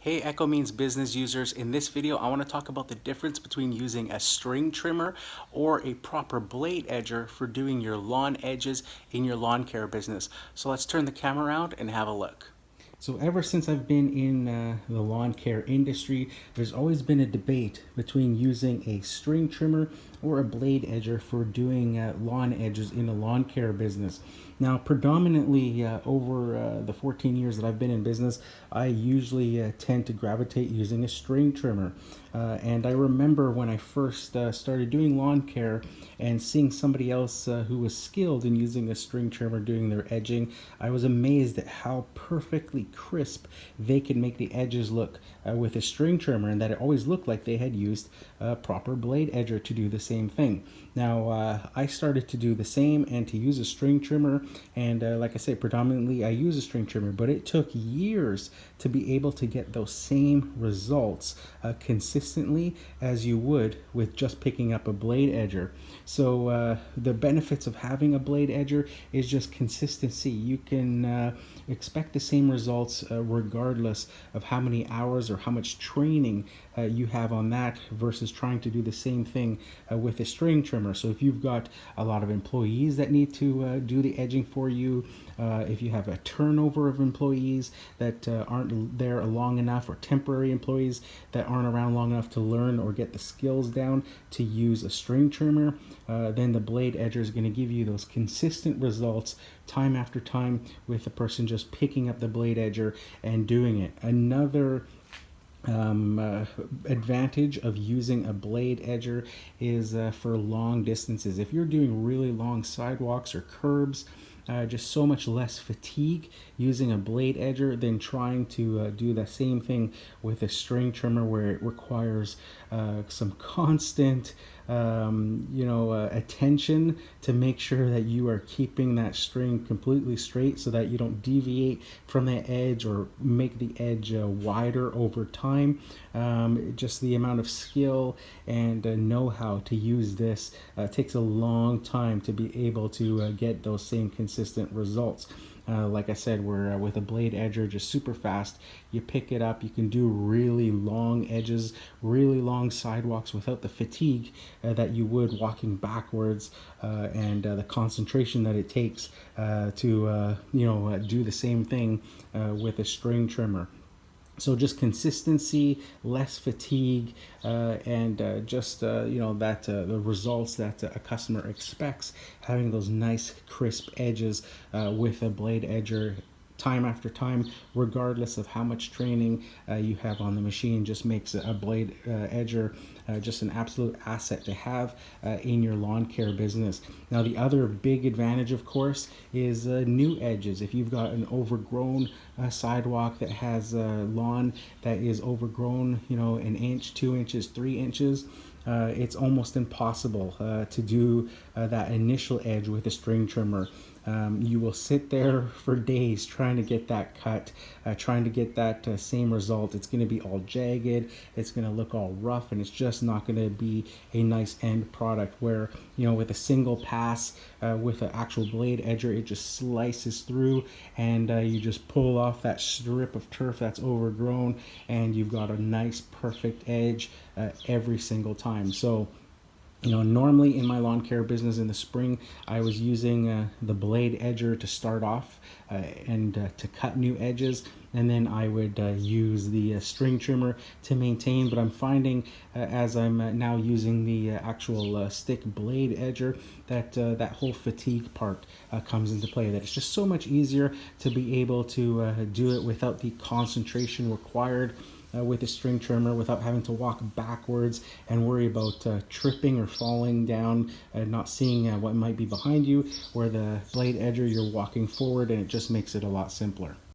Hey Echo Means business users, in this video I want to talk about the difference between using a string trimmer or a proper blade edger for doing your lawn edges in your lawn care business. So let's turn the camera around and have a look. So ever since I've been in the lawn care industry, there's always been a debate between using a string trimmer or a blade edger for doing lawn edges in the lawn care business. Now, predominantly over the 14 years that I've been in business, I usually tend to gravitate using a string trimmer. And I remember when I first started doing lawn care and seeing somebody else who was skilled in using a string trimmer doing their edging, I was amazed at how perfectly crisp they could make the edges look with a string trimmer, and that it always looked like they had used a proper blade edger to do the same thing. Now, I started to do the same and to use a string trimmer, and like I say, predominantly I use a string trimmer, but it took years to be able to get those same results consistently as you would with just picking up a blade edger. So the benefits of having a blade edger is just consistency. You can expect the same results regardless of how many hours or how much training you have on that versus trying to do the same thing with a string trimmer. So if you've got a lot of employees that need to do the edging for you, if you have a turnover of employees that aren't there long enough, or temporary employees that aren't around long enough to learn or get the skills down to use a string trimmer, then the blade edger is going to give you those consistent results time after time with the person just picking up the blade edger and doing it. Another advantage of using a blade edger is for long distances. If you're doing really long sidewalks or curbs, just so much less fatigue using a blade edger than trying to do the same thing with a string trimmer, where it requires some constant attention to make sure that you are keeping that string completely straight so that you don't deviate from the edge or make the edge wider over time. Just the amount of skill and know-how to use this takes a long time to be able to get those same consistent results. Like I said, we're with a blade edger, just super fast. You pick it up, you can do really long edges, really long sidewalks without the fatigue that you would walking backwards, and the concentration that it takes to do the same thing with a string trimmer. So just consistency, less fatigue, and the results that a customer expects, having those nice crisp edges with a blade edger time after time, regardless of how much training you have on the machine, just makes a blade edger just an absolute asset to have in your lawn care business. Now, the other big advantage, of course, is new edges. If you've got an overgrown sidewalk that has lawn that is overgrown, an inch, 2 inches, 3 inches, it's almost impossible to do that initial edge with a string trimmer. You will sit there for days trying to get that cut, trying to get that same result. It's going to be all jagged, it's going to look all rough, and it's just not going to be a nice end product. Where, with a single pass with an actual blade edger, it just slices through, and you just pull off that strip of turf that's overgrown, and you've got a nice perfect edge every single time. So normally in my lawn care business in the spring, I was using the blade edger to start off and to cut new edges, and then I would use the string trimmer to maintain. But I'm finding as I'm now using the actual stick blade edger that that whole fatigue part comes into play, that it's just so much easier to be able to do it without the concentration required with a string trimmer, without having to walk backwards and worry about tripping or falling down and not seeing what might be behind you. Where the blade edger, you're walking forward, and it just makes it a lot simpler.